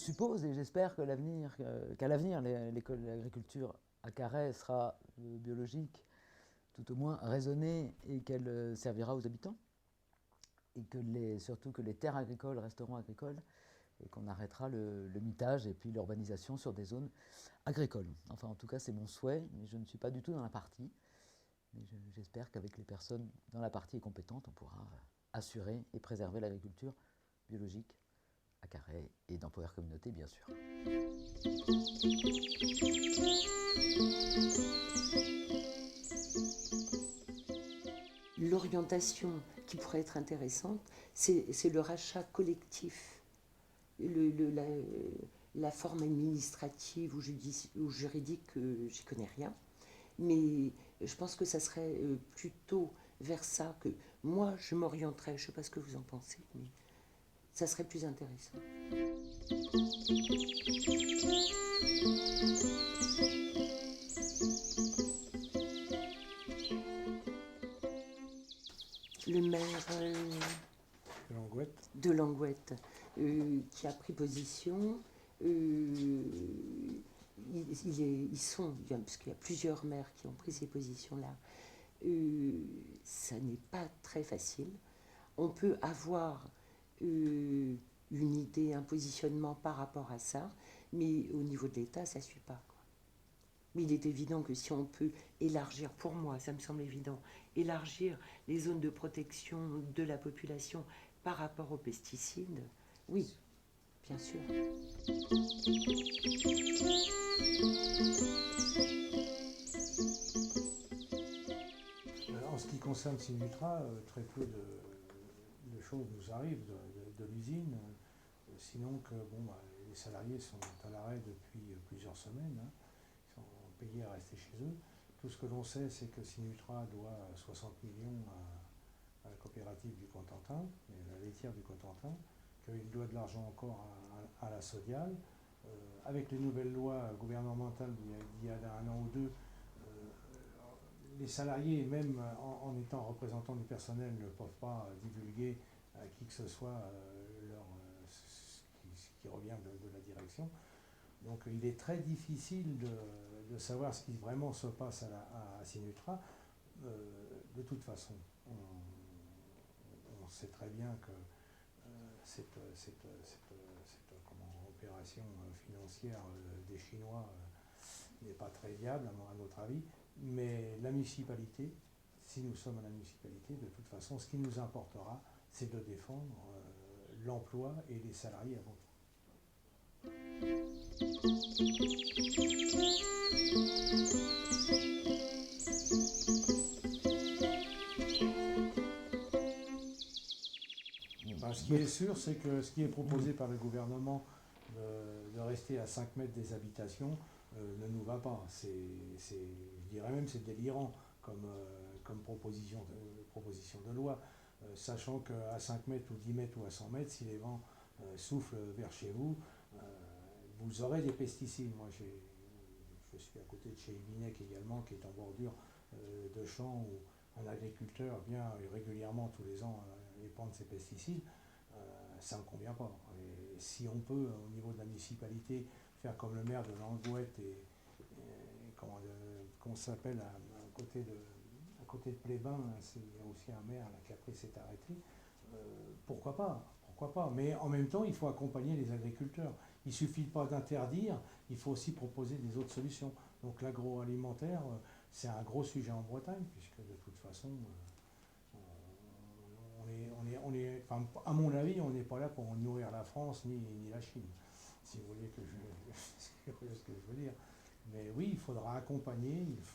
suppose et j'espère qu'à l'avenir, l'agriculture à Carhaix sera biologique, tout au moins raisonnée, et qu'elle servira aux habitants. Et surtout que les terres agricoles resteront agricoles et qu'on arrêtera le mitage et puis l'urbanisation sur des zones agricoles. Enfin, en tout cas, c'est mon souhait, mais je ne suis pas du tout dans la partie. Mais j'espère qu'avec les personnes dans la partie compétentes, on pourra assurer et préserver l'agriculture biologique à Carhaix et dans Power Communauté, bien sûr. L'orientation qui pourrait être intéressante, c'est le rachat collectif. La forme administrative ou juridique, j'y connais rien. Mais je pense que ça serait plutôt vers ça que moi je m'orienterais. Je ne sais pas ce que vous en pensez, mais ça serait plus intéressant. Le maire de Langouette qui a pris position. Parce qu'il y a plusieurs maires qui ont pris ces positions-là, ça n'est pas très facile. On peut avoir une idée, un positionnement par rapport à ça, mais au niveau de l'État, ça ne suit pas, quoi. Mais il est évident que si on peut élargir, pour moi, ça me semble évident, élargir les zones de protection de la population par rapport aux pesticides, oui, bien sûr. En ce qui concerne Sinutra, très peu de choses nous arrivent de l'usine, sinon que les salariés sont à l'arrêt depuis plusieurs semaines, hein. Ils sont payés à rester chez eux. Tout ce que l'on sait, c'est que Sinutra doit 60 millions à la coopérative du Cotentin, la laitière du Cotentin, qu'il doit de l'argent encore à la Sodial. Avec les nouvelles lois gouvernementales d'il y a un an ou deux, les salariés, même en étant représentants du personnel, ne peuvent pas divulguer à qui que ce soit ce qui revient de la direction. Donc il est très difficile de savoir ce qui vraiment se passe à Sinutra. De toute façon, on sait très bien que cette opération financière des Chinois n'est pas très viable à notre avis, mais la municipalité, si nous sommes à la municipalité, de toute façon, ce qui nous importera, c'est de défendre l'emploi et les salariés avant tout. Ce qui est sûr, c'est que ce qui est proposé par le gouvernement de rester à 5 mètres des habitations ne nous va pas. Je dirais même c'est délirant comme proposition de loi, sachant qu'à 5 mètres ou 10 mètres ou à 100 mètres, si les vents soufflent vers chez vous, vous aurez des pesticides. Moi, je suis à côté de chez Ibinec également, qui est en bordure de champs où un agriculteur vient régulièrement tous les ans épandre ses pesticides. Ça ne me convient pas. Et si on peut, au niveau de la municipalité, faire comme le maire de Langouette et comment ça s'appelle, à côté de Plébin, il y a aussi un maire là, qui après s'est arrêté. Pourquoi pas? Pourquoi pas? Mais en même temps, il faut accompagner les agriculteurs. Il ne suffit pas d'interdire, il faut aussi proposer des autres solutions. Donc l'agroalimentaire, c'est un gros sujet en Bretagne, puisque de toute façon, enfin, à mon avis, on n'est pas là pour nourrir la France ni la Chine, si vous voulez ce que je veux dire. Mais oui, il faut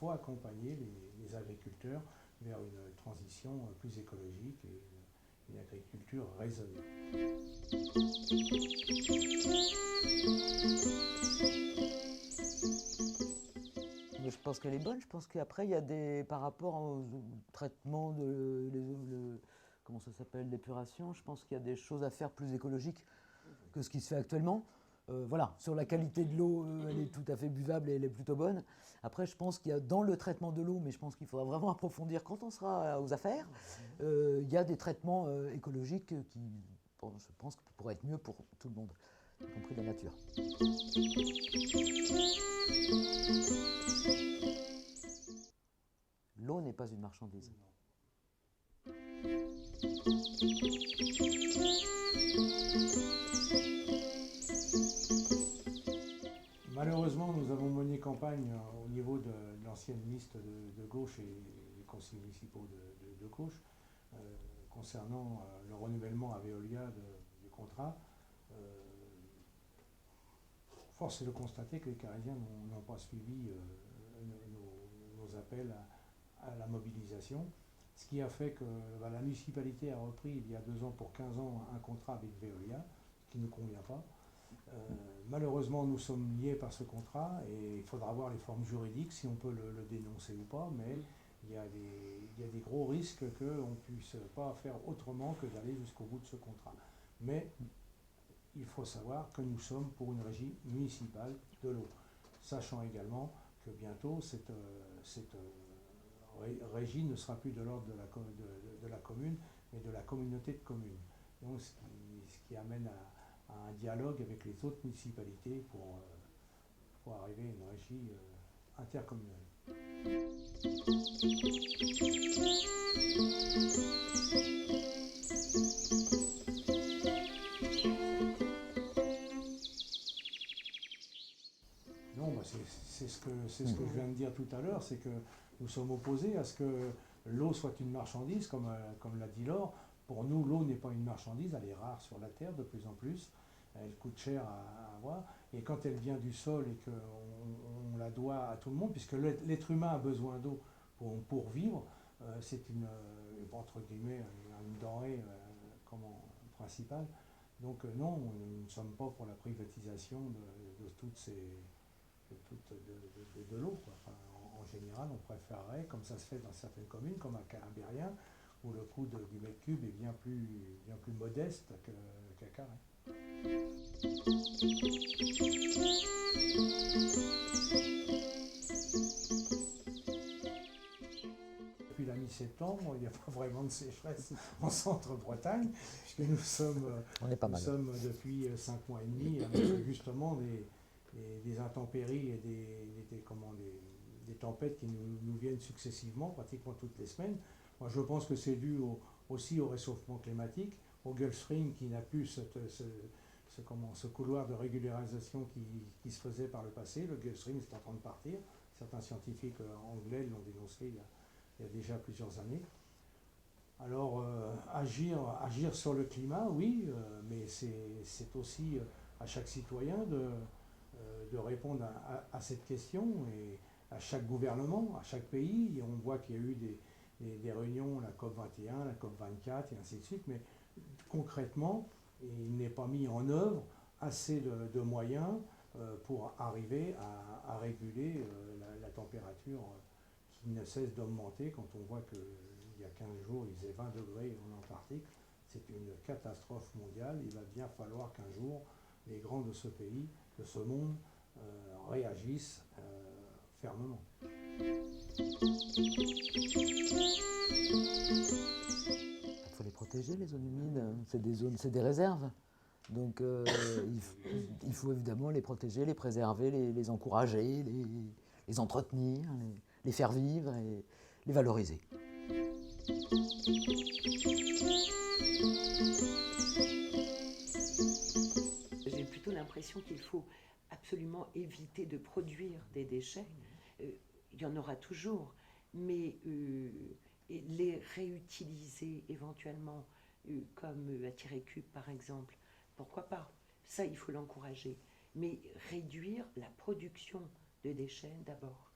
accompagner les agriculteurs vers une transition plus écologique et une agriculture raisonnée. Mais je pense qu'elle est bonne. Je pense qu'après, il y a par rapport au traitement comment ça s'appelle, l'épuration, je pense qu'il y a des choses à faire plus écologiques que ce qui se fait actuellement. Voilà, sur la qualité de l'eau, elle est tout à fait buvable et elle est plutôt bonne. Après, je pense qu'il y a dans le traitement de l'eau, mais je pense qu'il faudra vraiment approfondir quand on sera aux affaires, il y a des traitements écologiques qui, bon, je pense, pourraient être mieux pour tout le monde. y compris de la nature. L'eau n'est pas une marchandise. Malheureusement, nous avons mené campagne au niveau de l'ancienne liste de gauche et des conseils municipaux de gauche concernant le renouvellement à Veolia du contrat. Force est de constater que les Carésiens n'ont pas suivi nos appels à la mobilisation, ce qui a fait que la municipalité a repris il y a 2 ans pour 15 ans un contrat avec Veolia, ce qui ne convient pas. Malheureusement, nous sommes liés par ce contrat et il faudra voir les formes juridiques, si on peut le dénoncer ou pas, mais il y a des gros risques qu'on ne puisse pas faire autrement que d'aller jusqu'au bout de ce contrat. Mais il faut savoir que nous sommes pour une régie municipale de l'eau, sachant également que bientôt cette régie ne sera plus de l'ordre de la commune, mais de la communauté de communes. Donc, ce qui amène à un dialogue avec les autres municipalités pour arriver à une régie intercommunale. Non, c'est ce que je viens de dire tout à l'heure, c'est que nous sommes opposés à ce que l'eau soit une marchandise, comme l'a dit Laure. Pour nous, l'eau n'est pas une marchandise, elle est rare sur la Terre de plus en plus. Elle coûte cher à avoir. Et quand elle vient du sol et qu'on la doit à tout le monde, puisque l'être humain a besoin d'eau pour vivre, c'est entre guillemets, une denrée principale. Donc non, nous ne sommes pas pour la privatisation de l'eau. Enfin, en général, on préférerait, comme ça se fait dans certaines communes, comme à Carabérien, où le coût du mètre cube est bien plus modeste qu'à Carré. Depuis la mi-septembre, il n'y a pas vraiment de sécheresse en Centre-Bretagne, puisque nous sommes depuis 5 mois et demi avec justement des intempéries et des tempêtes qui nous viennent successivement, pratiquement toutes les semaines. Moi, je pense que c'est dû aussi au réchauffement climatique, au Gulf Stream qui n'a plus ce couloir de régularisation qui se faisait par le passé. Le Gulf Stream est en train de partir. Certains scientifiques anglais l'ont dénoncé il y a déjà plusieurs années. Alors, agir sur le climat, oui, mais c'est aussi à chaque citoyen de répondre à cette question, et à chaque gouvernement, à chaque pays. Et on voit qu'il y a eu des réunions, la COP21, la COP24 et ainsi de suite, mais concrètement, il n'est pas mis en œuvre assez de moyens pour arriver à réguler la température qui ne cesse d'augmenter. Quand on voit qu'il y a 15 jours, il faisait 20 degrés en Antarctique, c'est une catastrophe mondiale. Il va bien falloir qu'un jour, les grands de ce pays, de ce monde, réagissent fermement. Il faut les protéger, les zones humides. C'est des réserves. Donc il faut évidemment les protéger, les préserver, les encourager, les entretenir, les faire vivre et les valoriser. J'ai plutôt l'impression qu'il faut absolument éviter de produire des déchets. Il y en aura toujours, mais les réutiliser éventuellement comme à tirer cube par exemple, pourquoi pas? Ça, il faut l'encourager. Mais réduire la production de déchets d'abord.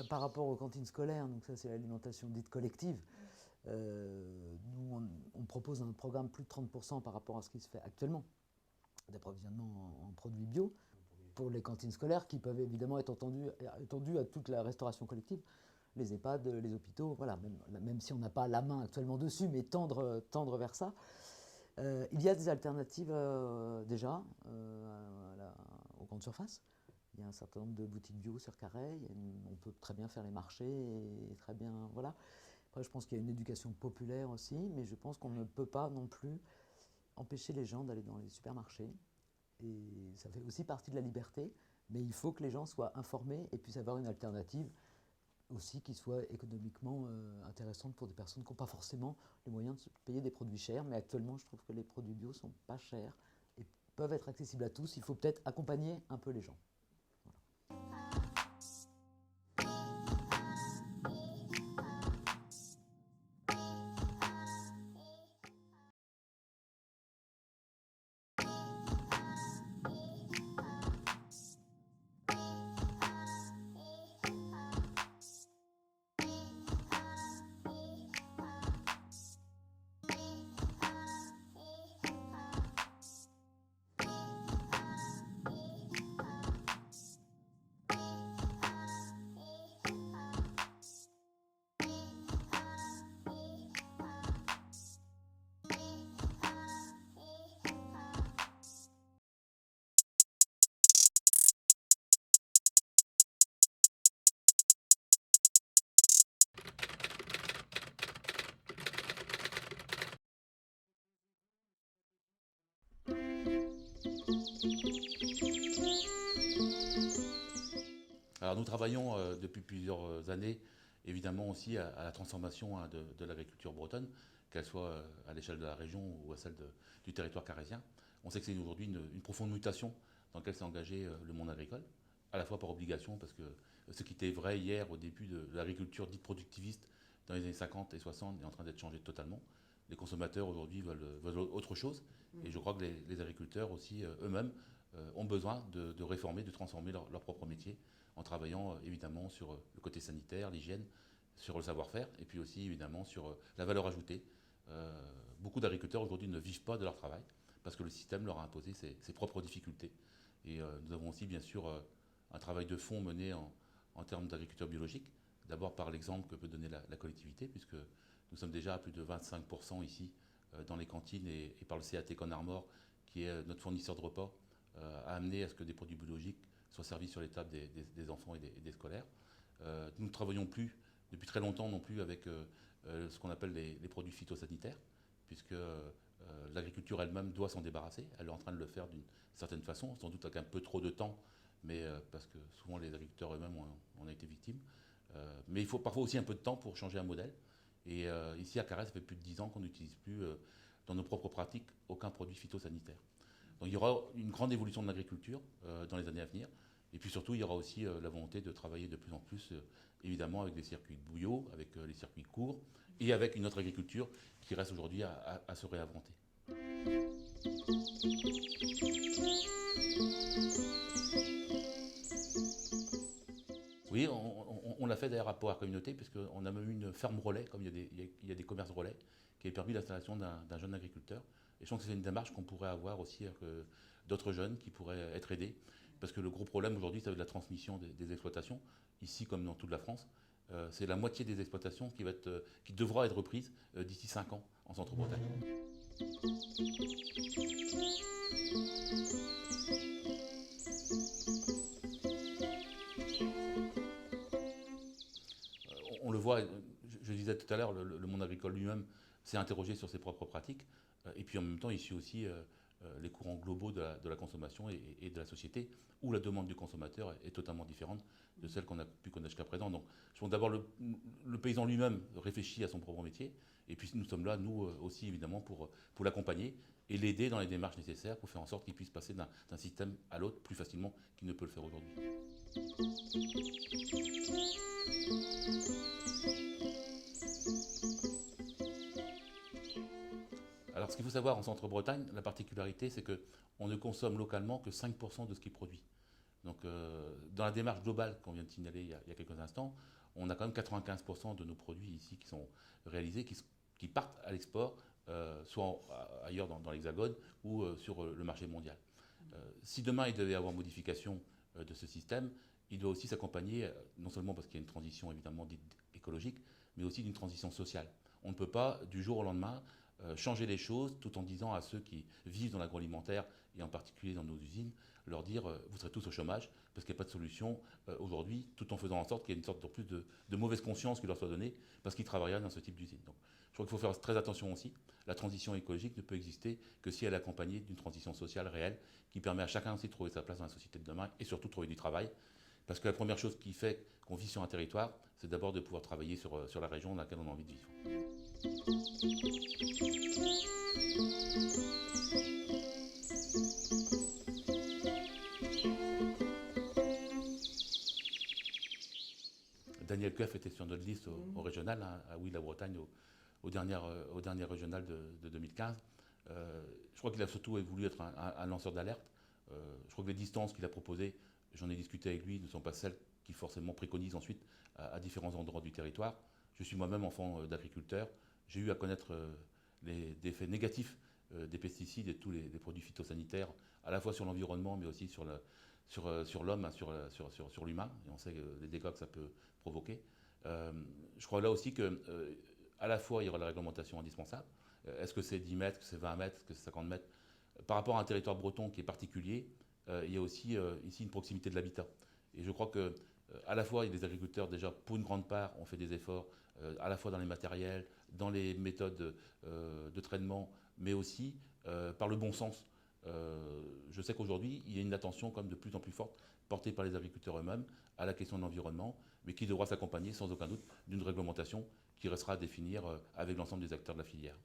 Par rapport aux cantines scolaires, donc ça c'est l'alimentation dite collective, nous on propose un programme plus de 30% par rapport à ce qui se fait actuellement d'approvisionnement en produits bio pour les cantines scolaires qui peuvent évidemment être étendues à toute la restauration collective, les EHPAD, les hôpitaux, voilà, même si on n'a pas la main actuellement dessus, mais tendre vers ça. Il y a des alternatives déjà aux grandes surfaces. Il y a un certain nombre de boutiques bio sur Carhaix. On peut très bien faire les marchés et très bien, voilà. Après, je pense qu'il y a une éducation populaire aussi, mais je pense qu'on ne peut pas non plus empêcher les gens d'aller dans les supermarchés. Et ça fait aussi partie de la liberté, mais il faut que les gens soient informés et puissent avoir une alternative aussi qui soit économiquement intéressante pour des personnes qui n'ont pas forcément les moyens de se payer des produits chers. Mais actuellement, je trouve que les produits bio sont pas chers et peuvent être accessibles à tous. Il faut peut-être accompagner un peu les gens. Alors nous travaillons depuis plusieurs années évidemment aussi à la transformation de l'agriculture bretonne, qu'elle soit à l'échelle de la région ou à celle du territoire carésien. On sait que c'est aujourd'hui une profonde mutation dans laquelle s'est engagé le monde agricole, à la fois par obligation, parce que ce qui était vrai hier au début de l'agriculture dite productiviste dans les années 50 et 60 est en train d'être changé totalement. Les consommateurs aujourd'hui veulent autre chose, et je crois que les agriculteurs aussi eux-mêmes ont besoin de réformer, de transformer leur propre métier en travaillant évidemment sur le côté sanitaire, l'hygiène, sur le savoir-faire et puis aussi évidemment sur la valeur ajoutée. Beaucoup d'agriculteurs aujourd'hui ne vivent pas de leur travail parce que le système leur a imposé ses propres difficultés. Et nous avons aussi bien sûr un travail de fond mené en termes d'agriculture biologique, d'abord par l'exemple que peut donner la collectivité, puisque nous sommes déjà à plus de 25% ici dans les cantines et par le CAT Con-Armor, qui est notre fournisseur de repas, à amener à ce que des produits biologiques soient servis sur les tables des enfants et des scolaires. Nous ne travaillons plus depuis très longtemps non plus avec ce qu'on appelle les produits phytosanitaires, puisque l'agriculture elle-même doit s'en débarrasser. Elle est en train de le faire d'une certaine façon, sans doute avec un peu trop de temps, mais parce que souvent les agriculteurs eux-mêmes en ont été victimes. Mais il faut parfois aussi un peu de temps pour changer un modèle. Et ici à Carhaix, ça fait plus de 10 ans qu'on n'utilise plus dans nos propres pratiques aucun produit phytosanitaire. Donc il y aura une grande évolution de l'agriculture dans les années à venir. Et puis surtout, il y aura aussi la volonté de travailler de plus en plus, évidemment, avec des circuits de bouillot, avec les circuits courts, et avec une autre agriculture qui reste aujourd'hui à se réinventer. Oui, on l'a fait d'ailleurs à Power Communauté, puisqu'on a même eu une ferme relais, comme il y a des commerces relais, qui a permis l'installation d'un jeune agriculteur. Et je pense que c'est une démarche qu'on pourrait avoir aussi avec d'autres jeunes qui pourraient être aidés. Parce que le gros problème aujourd'hui, c'est de la transmission des exploitations, ici comme dans toute la France. C'est la moitié des exploitations qui devra être reprise d'ici 5 ans en Centre-Bretagne. On le voit, je disais tout à l'heure, le monde agricole lui-même s'est interrogé sur ses propres pratiques. Et puis en même temps, il suit aussi les courants globaux de la consommation et de la société, où la demande du consommateur est totalement différente de celle qu'on a pu connaître jusqu'à présent. Donc je pense d'abord le paysan lui-même réfléchit à son propre métier, et puis nous sommes là, nous aussi évidemment, pour l'accompagner et l'aider dans les démarches nécessaires pour faire en sorte qu'il puisse passer d'un système à l'autre plus facilement qu'il ne peut le faire aujourd'hui. Alors ce qu'il faut savoir en Centre-Bretagne, la particularité c'est qu'on ne consomme localement que 5% de ce qui est produit. Donc dans la démarche globale qu'on vient de signaler il y a quelques instants, on a quand même 95% de nos produits ici qui sont réalisés, qui partent à l'export, soit ailleurs dans l'Hexagone ou sur le marché mondial. Si demain il devait y avoir modification de ce système, il doit aussi s'accompagner, non seulement parce qu'il y a une transition évidemment dite écologique, mais aussi d'une transition sociale. On ne peut pas du jour au lendemain changer les choses tout en disant à ceux qui vivent dans l'agroalimentaire et en particulier dans nos usines, leur dire vous serez tous au chômage parce qu'il n'y a pas de solution aujourd'hui, tout en faisant en sorte qu'il y ait une sorte de plus de mauvaise conscience qui leur soit donnée parce qu'ils travailleraient dans ce type d'usine. Donc je crois qu'il faut faire très attention aussi. La transition écologique ne peut exister que si elle est accompagnée d'une transition sociale réelle qui permet à chacun aussi de trouver sa place dans la société de demain et surtout de trouver du travail. Parce que la première chose qui fait qu'on vit sur un territoire, c'est d'abord de pouvoir travailler sur la région dans laquelle on a envie de vivre. Daniel Koeuf était sur notre liste au régional, hein, à Oui la Bretagne, au dernier régional de 2015. Je crois qu'il a surtout voulu être un lanceur d'alerte. Je crois que les distances qu'il a proposées, j'en ai discuté avec lui, ne sont pas celles qu'il forcément préconise ensuite à différents endroits du territoire. Je suis moi-même enfant d'agriculteur. J'ai eu à connaître les effets négatifs des pesticides et tous les produits phytosanitaires, à la fois sur l'environnement, mais aussi sur l'homme, sur l'humain. Et on sait les dégâts que ça peut provoquer. Je crois là aussi que à la fois il y aura la réglementation indispensable. Est-ce que c'est 10 mètres, que c'est 20 mètres, que c'est 50 mètres? Par rapport à un territoire breton qui est particulier, il y a aussi ici une proximité de l'habitat. Et je crois que à la fois, les agriculteurs, déjà, pour une grande part, ont fait des efforts, à la fois dans les matériels, dans les méthodes de traitement, mais aussi par le bon sens. Je sais qu'aujourd'hui, il y a une attention comme de plus en plus forte portée par les agriculteurs eux-mêmes à la question de l'environnement, mais qui devra s'accompagner sans aucun doute d'une réglementation qui restera à définir avec l'ensemble des acteurs de la filière.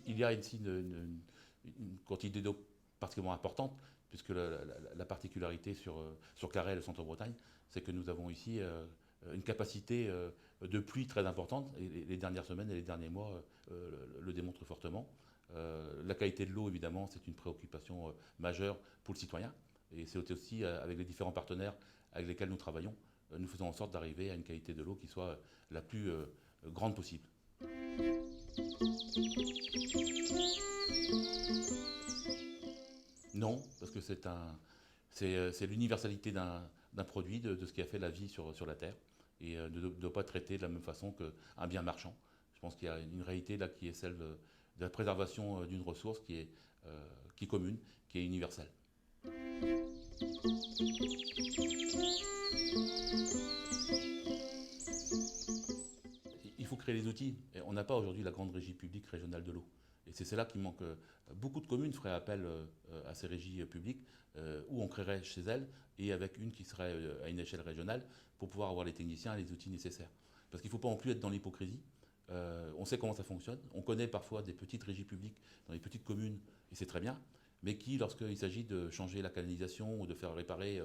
Il y a ici une quantité d'eau particulièrement importante, puisque la particularité sur Carrel et le centre-Bretagne, c'est que nous avons ici une capacité de pluie très importante, et les dernières semaines et les derniers mois le démontrent fortement. La qualité de l'eau, évidemment, c'est une préoccupation majeure pour le citoyen, et c'est aussi avec les différents partenaires avec lesquels nous travaillons, nous faisons en sorte d'arriver à une qualité de l'eau qui soit la plus grande possible. Non, parce que c'est l'universalité d'un produit, de ce qui a fait la vie sur la Terre, et ne doit pas être traité de la même façon qu'un bien marchand. Je pense qu'il y a une réalité là qui est celle de la préservation d'une ressource qui est commune, qui est universelle. Il faut créer les outils. Et on n'a pas aujourd'hui la grande régie publique régionale de l'eau. Et c'est là qu'il manque. Beaucoup de communes feraient appel à ces régies publiques, où on créerait chez elles, et avec une qui serait à une échelle régionale, pour pouvoir avoir les techniciens et les outils nécessaires. Parce qu'il ne faut pas non plus être dans l'hypocrisie. On sait comment ça fonctionne. On connaît parfois des petites régies publiques dans les petites communes, et c'est très bien, mais qui, lorsqu'il s'agit de changer la canalisation ou de faire réparer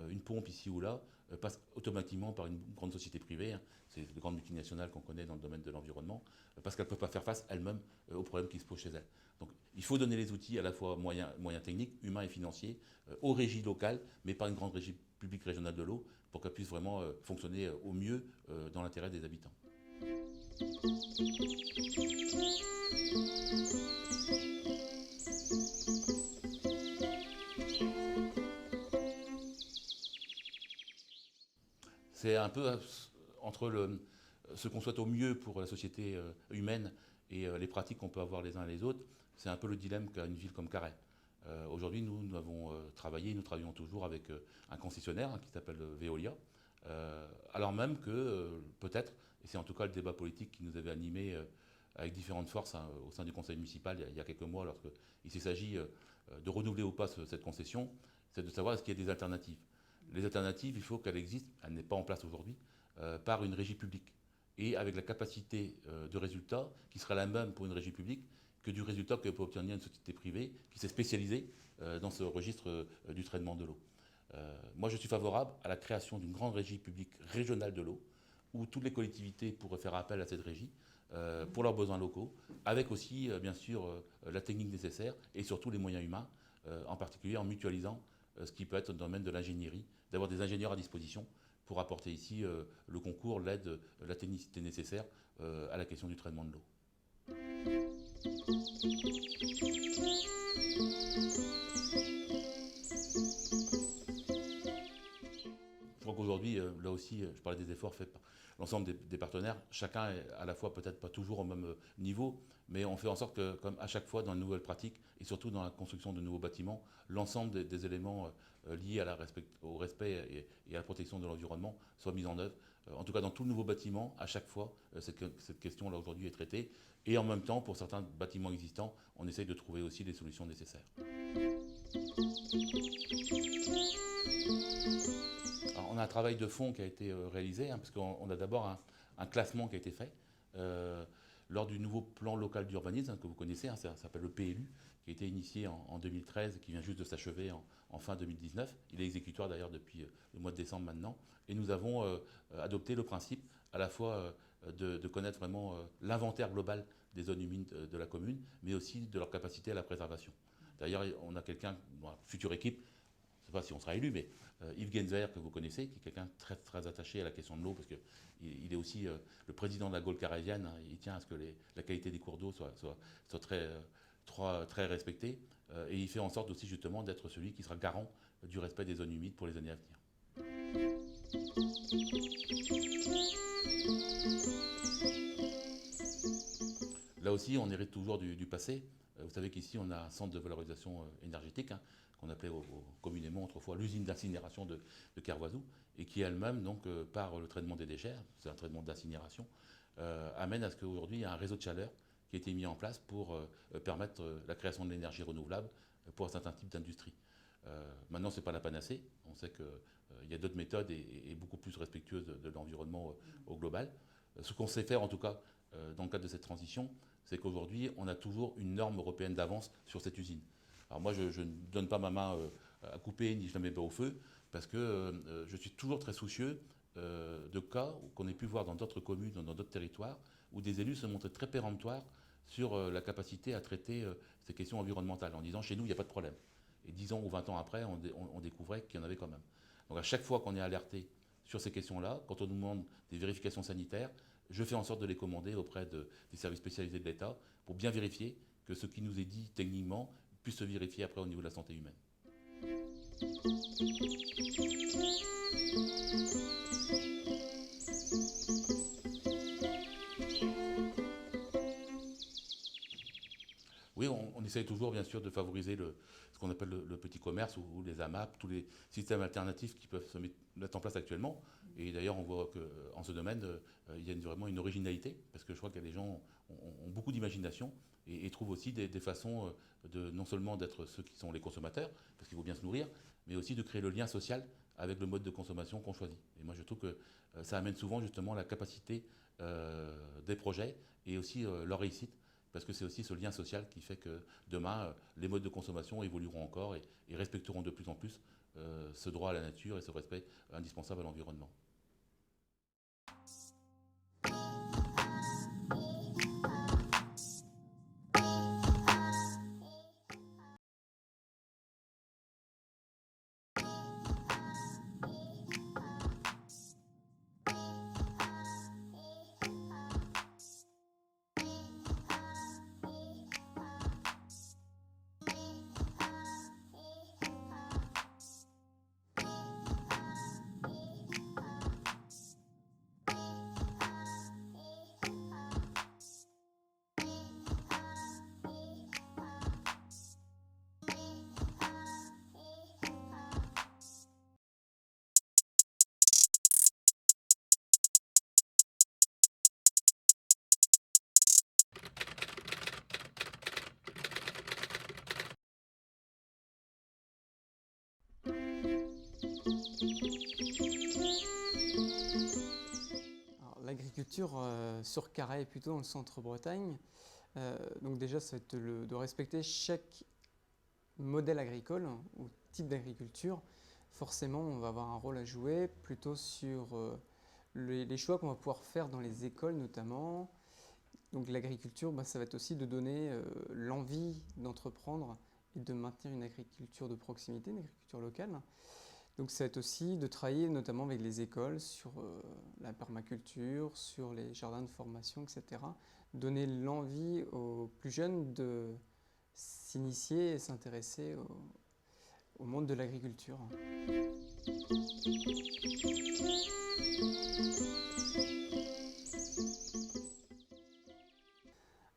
une pompe ici ou là, passe automatiquement par une grande société privée. Hein. C'est de grandes multinationales qu'on connaît dans le domaine de l'environnement, parce qu'elles ne peuvent pas faire face elles-mêmes aux problèmes qui se posent chez elles. Donc il faut donner les outils à la fois moyens techniques, humains et financiers, aux régies locales, mais pas une grande régie publique régionale de l'eau, pour qu'elle puisse vraiment fonctionner au mieux dans l'intérêt des habitants. C'est un peu entre ce qu'on souhaite au mieux pour la société humaine et les pratiques qu'on peut avoir les uns et les autres. C'est un peu le dilemme qu'a une ville comme Carhaix. Aujourd'hui, nous avons travaillé, nous travaillons toujours avec un concessionnaire qui s'appelle Veolia, alors même que peut-être, et c'est en tout cas le débat politique qui nous avait animés avec différentes forces au sein du conseil municipal il y a quelques mois, lorsqu'il s'agit de renouveler ou pas cette concession, c'est de savoir est-ce qu'il y a des alternatives. Les alternatives, il faut qu'elles existent, elle n'est pas en place aujourd'hui, par une régie publique. Et avec la capacité de résultat qui sera la même pour une régie publique que du résultat que peut obtenir une société privée qui s'est spécialisée dans ce registre du traitement de l'eau. Moi, je suis favorable à la création d'une grande régie publique régionale de l'eau, où toutes les collectivités pourraient faire appel à cette régie pour leurs besoins locaux, avec aussi, bien sûr, la technique nécessaire et surtout les moyens humains, en particulier en mutualisant ce qui peut être dans le domaine de l'ingénierie, d'avoir des ingénieurs à disposition pour apporter ici le concours, l'aide, la technicité nécessaire à la question du traitement de l'eau. Je crois qu'aujourd'hui, là aussi, je parlais des efforts faits l'ensemble des partenaires. Chacun est à la fois peut-être pas toujours au même niveau, mais on fait en sorte que, comme à chaque fois dans les nouvelles pratiques, et surtout dans la construction de nouveaux bâtiments, l'ensemble des éléments liés au respect et à la protection de l'environnement soient mis en œuvre. En tout cas, dans tout nouveau bâtiment, à chaque fois, cette question-là aujourd'hui est traitée. Et en même temps, pour certains bâtiments existants, on essaye de trouver aussi les solutions nécessaires. Alors, on a un travail de fond qui a été réalisé, parce qu'on a d'abord un classement qui a été fait lors du nouveau plan local d'urbanisme que vous connaissez, ça s'appelle le PLU, qui a été initié en 2013 et qui vient juste de s'achever en fin 2019. Il est exécutoire d'ailleurs depuis le mois de décembre maintenant. Et nous avons adopté le principe à la fois de connaître vraiment l'inventaire global des zones humides de la commune, mais aussi de leur capacité à la préservation. D'ailleurs, on a quelqu'un, dans la future équipe, je ne sais pas si on sera élu, mais Yves Genzer, que vous connaissez, qui est quelqu'un de très, très attaché à la question de l'eau, parce qu'il est aussi le président de la Gaule carésienne. Il tient à ce que la qualité des cours d'eau soit très respectée. Et il fait en sorte aussi justement d'être celui qui sera garant du respect des zones humides pour les années à venir. Là aussi, on hérite toujours du passé. Vous savez qu'ici, on a un centre de valorisation énergétique, qu'on appelait communément autrefois l'usine d'incinération de Kervoisou, et qui elle-même, donc, par le traitement des déchets, c'est un traitement d'incinération, amène à ce qu'aujourd'hui, il y a un réseau de chaleur qui a été mis en place pour permettre la création de l'énergie renouvelable pour un certain type d'industrie. Maintenant, ce n'est pas la panacée. On sait qu'il y a d'autres méthodes et beaucoup plus respectueuses de l'environnement au global. Ce qu'on sait faire, en tout cas, dans le cadre de cette transition, c'est qu'aujourd'hui, on a toujours une norme européenne d'avance sur cette usine. Alors moi, je ne donne pas ma main à couper, ni je ne la mets pas au feu, parce que je suis toujours très soucieux de cas qu'on ait pu voir dans d'autres communes, dans d'autres territoires, où des élus se montraient très péremptoires sur la capacité à traiter ces questions environnementales, en disant « chez nous, il n'y a pas de problème ». Et 10 ans ou 20 ans après, on découvrait qu'il y en avait quand même. Donc à chaque fois qu'on est alerté sur ces questions-là, quand on nous demande des vérifications sanitaires, je fais en sorte de les commander auprès des services spécialisés de l'État pour bien vérifier que ce qui nous est dit techniquement puisse se vérifier après au niveau de la santé humaine. Oui, on essaye toujours bien sûr de favoriser ce qu'on appelle le petit commerce ou les AMAP, tous les systèmes alternatifs qui peuvent se mettre en place actuellement. Et d'ailleurs, on voit qu'en ce domaine, il y a vraiment une originalité, parce que je crois que les gens ont beaucoup d'imagination et trouvent aussi des façons de non seulement d'être ceux qui sont les consommateurs, parce qu'il faut bien se nourrir, mais aussi de créer le lien social avec le mode de consommation qu'on choisit. Et moi, je trouve que ça amène souvent justement la capacité des projets et aussi leur réussite, parce que c'est aussi ce lien social qui fait que demain, les modes de consommation évolueront encore et respecteront de plus en plus ce droit à la nature et ce respect indispensable à l'environnement. L'agriculture sur Carhaix, plutôt dans le centre-Bretagne, donc déjà ça va être de respecter chaque modèle agricole ou type d'agriculture. Forcément, on va avoir un rôle à jouer plutôt sur les choix qu'on va pouvoir faire dans les écoles notamment. Donc l'agriculture, ça va être aussi de donner l'envie d'entreprendre et de maintenir une agriculture de proximité, une agriculture locale. Donc ça va être aussi de travailler notamment avec les écoles sur la permaculture, sur les jardins de formation, etc. Donner l'envie aux plus jeunes de s'initier et s'intéresser au monde de l'agriculture.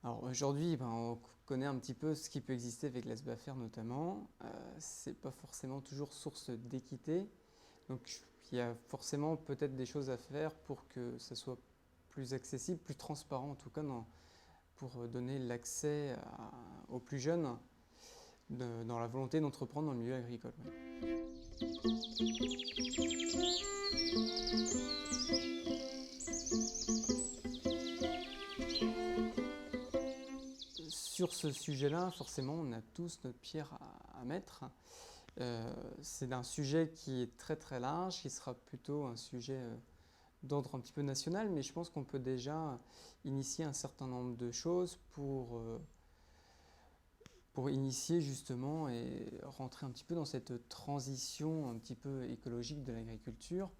Alors aujourd'hui, on connaît un petit peu ce qui peut exister avec la SBAFER notamment. C'est pas forcément toujours source d'équité. Donc il y a forcément peut-être des choses à faire pour que ça soit plus accessible, plus transparent en tout cas, pour donner l'accès aux plus jeunes dans la volonté d'entreprendre dans le milieu agricole. Sur ce sujet-là, forcément, on a tous notre pierre à mettre. C'est un sujet qui est très très large, qui sera plutôt un sujet d'ordre un petit peu national, mais je pense qu'on peut déjà initier un certain nombre de choses pour initier justement et rentrer un petit peu dans cette transition un petit peu écologique de l'agriculture.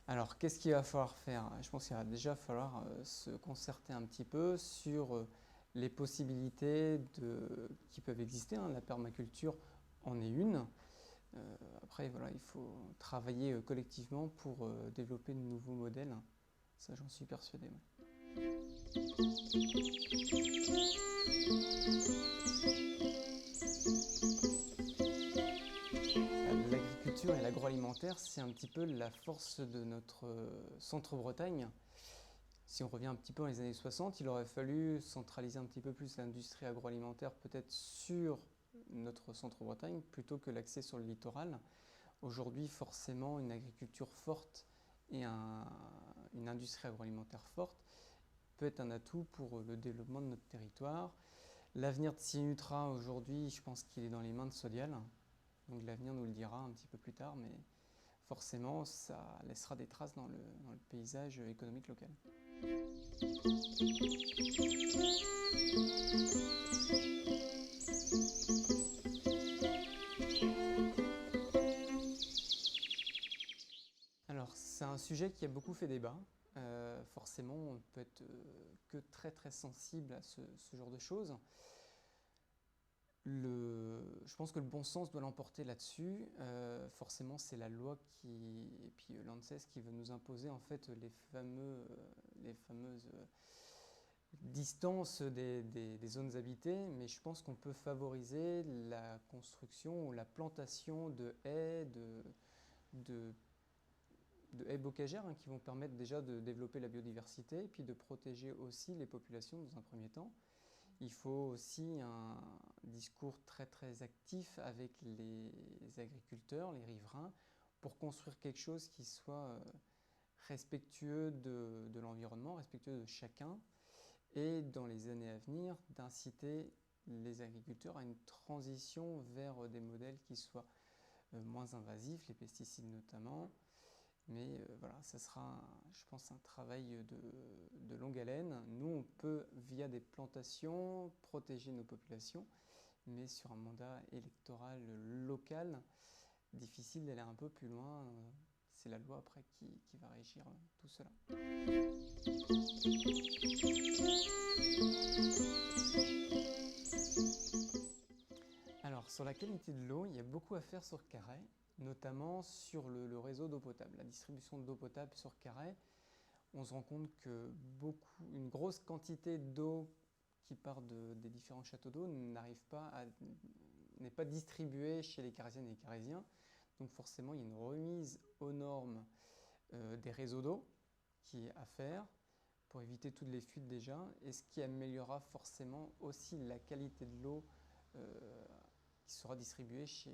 Alors, qu'est-ce qu'il va falloir faire? Je pense qu'il va déjà falloir se concerter un petit peu sur les possibilités qui peuvent exister. La permaculture en est une. Après, voilà, il faut travailler collectivement pour développer de nouveaux modèles. Ça, j'en suis persuadé. L'agriculture et l'agroalimentaire, c'est un petit peu la force de notre centre-Bretagne. Si on revient un petit peu dans les années 60, il aurait fallu centraliser un petit peu plus l'industrie agroalimentaire peut-être sur notre centre-Bretagne plutôt que l'accès sur le littoral. Aujourd'hui, forcément, une agriculture forte et une industrie agroalimentaire forte peut être un atout pour le développement de notre territoire. L'avenir de Synutra aujourd'hui, je pense qu'il est dans les mains de Sodial. Donc l'avenir nous le dira un petit peu plus tard, mais forcément, ça laissera des traces dans le paysage économique local. Alors, c'est un sujet qui a beaucoup fait débat. Forcément, on ne peut être que très très sensible à ce genre de choses. Je pense que le bon sens doit l'emporter là-dessus. Forcément, c'est la loi et puis l'ANSES qui veut nous imposer en fait les fameuses distances des zones habitées, mais je pense qu'on peut favoriser la construction ou la plantation de haies, de haies bocagères qui vont permettre déjà de développer la biodiversité et puis de protéger aussi les populations dans un premier temps. Il faut aussi un discours très très actif avec les agriculteurs, les riverains, pour construire quelque chose qui soit respectueux de l'environnement, respectueux de chacun, et dans les années à venir, d'inciter les agriculteurs à une transition vers des modèles qui soient moins invasifs, les pesticides notamment. Mais voilà, ça sera, je pense, un travail de longue haleine. Nous, on peut, via des plantations, protéger nos populations, mais sur un mandat électoral local, difficile d'aller un peu plus loin. C'est la loi après qui va régir tout cela. Alors, sur la qualité de l'eau, il y a beaucoup à faire sur Carhaix, notamment sur le réseau d'eau potable, la distribution d'eau potable sur Carhaix. On se rend compte que une grosse quantité d'eau qui part des différents châteaux d'eau n'est pas distribuée chez les Carhésiennes et les Carhésiens. Donc forcément, il y a une remise aux normes des réseaux d'eau qui est à faire pour éviter toutes les fuites déjà, et ce qui améliorera forcément aussi la qualité de l'eau qui sera distribuée chez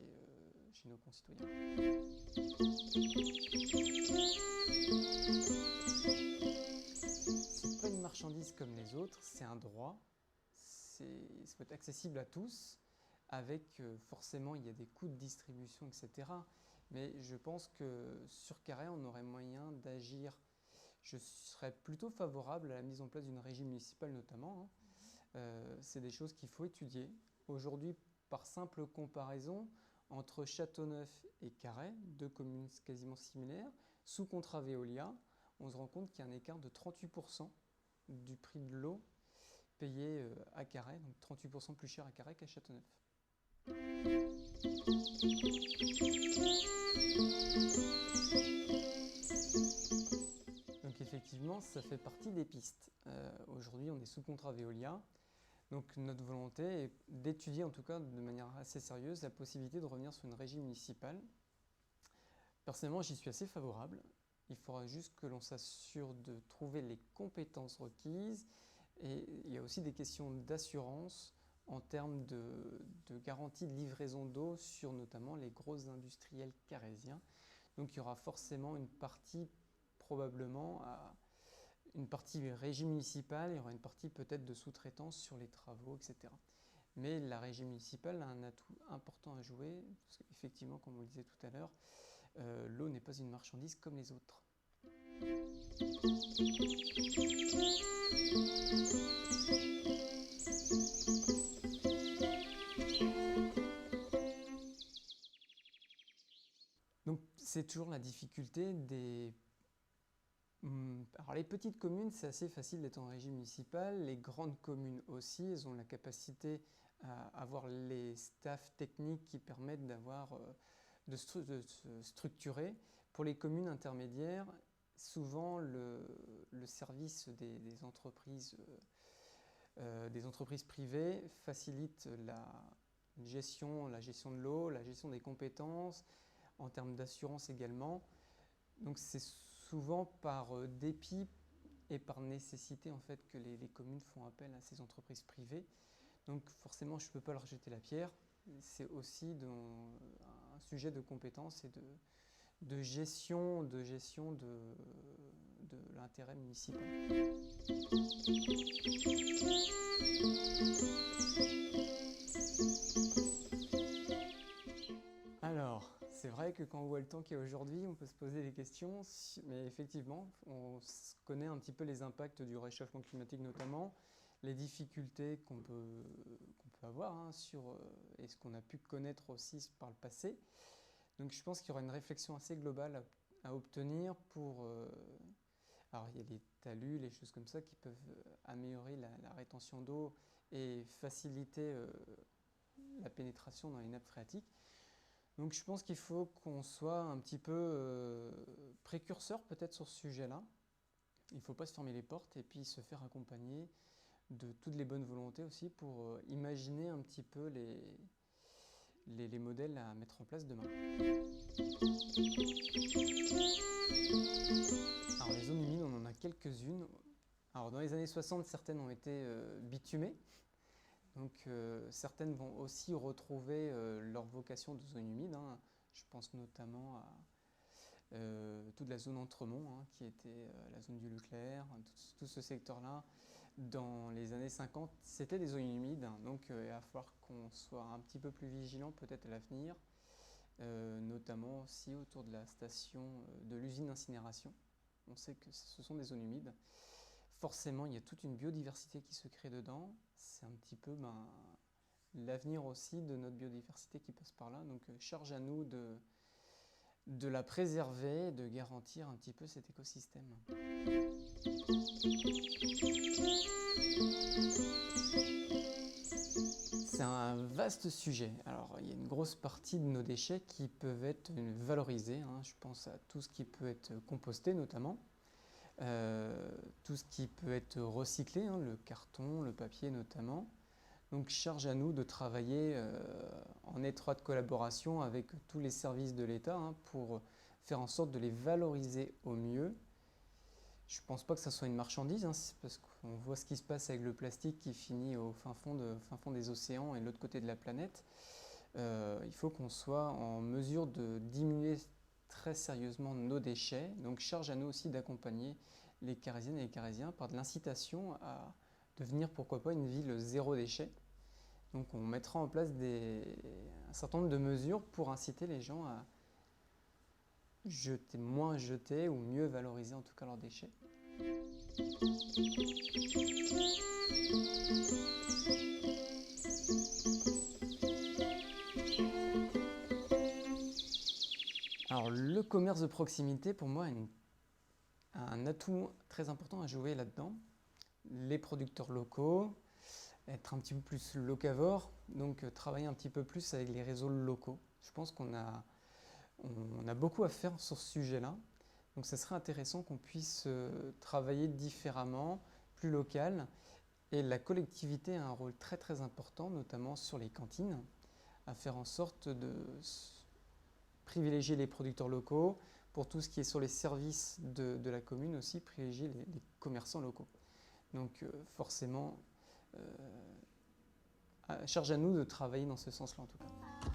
nos concitoyens. C'est pas une marchandise comme les autres, c'est un droit, ça peut être accessible à tous, avec forcément il y a des coûts de distribution, etc. Mais je pense que sur Carhaix, on aurait moyen d'agir. Je serais plutôt favorable à la mise en place d'une régie municipale notamment. C'est des choses qu'il faut étudier. Aujourd'hui, par simple comparaison, entre Châteauneuf et Carhaix, deux communes quasiment similaires, sous contrat Veolia, on se rend compte qu'il y a un écart de 38% du prix de l'eau payé à Carhaix, donc 38% plus cher à Carhaix qu'à Châteauneuf. Donc effectivement, ça fait partie des pistes. Aujourd'hui, on est sous contrat Veolia. Donc notre volonté est d'étudier en tout cas de manière assez sérieuse la possibilité de revenir sur une régie municipale. Personnellement, j'y suis assez favorable. Il faudra juste que l'on s'assure de trouver les compétences requises et il y a aussi des questions d'assurance en termes de garantie de livraison d'eau sur notamment les gros industriels carésiens. Donc il y aura forcément une partie probablement une partie régie municipale, il y aura une partie peut-être de sous-traitance sur les travaux, etc. Mais la régie municipale a un atout important à jouer, parce qu'effectivement, comme on le disait tout à l'heure, l'eau n'est pas une marchandise comme les autres. Donc c'est toujours la difficulté des... Alors les petites communes, c'est assez facile d'être en régie municipale. Les grandes communes aussi, elles ont la capacité à avoir les staffs techniques qui permettent de se structurer. Pour les communes intermédiaires, souvent le service des entreprises privées facilite la gestion de l'eau, la gestion des compétences, en termes d'assurance également. Donc c'est souvent par dépit et par nécessité en fait que les communes font appel à ces entreprises privées. Donc forcément je ne peux pas leur jeter la pierre. C'est aussi un sujet de compétence et de gestion de l'intérêt municipal. Alors, c'est vrai que quand on voit le temps qu'il y a aujourd'hui, on peut se poser des questions, mais effectivement, on connaît un petit peu les impacts du réchauffement climatique notamment, les difficultés qu'on peut avoir et ce qu'on a pu connaître aussi par le passé. Donc je pense qu'il y aura une réflexion assez globale à obtenir pour... alors il y a les talus, les choses comme ça qui peuvent améliorer la rétention d'eau et faciliter la pénétration dans les nappes phréatiques. Donc je pense qu'il faut qu'on soit un petit peu précurseur peut-être sur ce sujet-là. Il ne faut pas se fermer les portes et puis se faire accompagner de toutes les bonnes volontés aussi pour imaginer un petit peu les modèles à mettre en place demain. Alors les zones humides, on en a quelques-unes. Alors dans les années 60, certaines ont été bitumées. Donc certaines vont aussi retrouver leur vocation de zone humide. Hein. Je pense notamment à toute la zone Entremont, hein, qui était la zone du Leclerc, tout ce secteur-là. Dans les années 50, c'était des zones humides. Hein. Donc il va falloir qu'on soit un petit peu plus vigilant peut-être à l'avenir, notamment aussi autour de la station de l'usine d'incinération. On sait que ce sont des zones humides. Forcément, il y a toute une biodiversité qui se crée dedans. C'est un petit peu l'avenir aussi de notre biodiversité qui passe par là. Donc, charge à nous de la préserver, de garantir un petit peu cet écosystème. C'est un vaste sujet. Alors, il y a une grosse partie de nos déchets qui peuvent être valorisés. Hein. Je pense à tout ce qui peut être composté notamment. Tout ce qui peut être recyclé, hein, le carton, le papier notamment. Donc charge à nous de travailler en étroite collaboration avec tous les services de l'État hein, pour faire en sorte de les valoriser au mieux. Je ne pense pas que ça soit une marchandise, hein, parce qu'on voit ce qui se passe avec le plastique qui finit au fin fond des océans et de l'autre côté de la planète. Il faut qu'on soit en mesure de diminuer très sérieusement nos déchets. Donc charge à nous aussi d'accompagner les Carésiennes et les Carésiens par de l'incitation à devenir pourquoi pas une ville zéro déchet. Donc on mettra en place un certain nombre de mesures pour inciter les gens à moins jeter ou mieux valoriser en tout cas leurs déchets. Alors le commerce de proximité pour moi a un atout très important à jouer là-dedans. Les producteurs locaux, être un petit peu plus locavore, donc travailler un petit peu plus avec les réseaux locaux. Je pense qu'on a beaucoup à faire sur ce sujet-là. Donc ça serait intéressant qu'on puisse travailler différemment, plus local, Et la collectivité a un rôle très très important, notamment sur les cantines, à faire en sorte de privilégier les producteurs locaux. Pour tout ce qui est sur les services de la commune aussi, privilégier les commerçants locaux. Donc forcément, charge à nous de travailler dans ce sens-là en tout cas.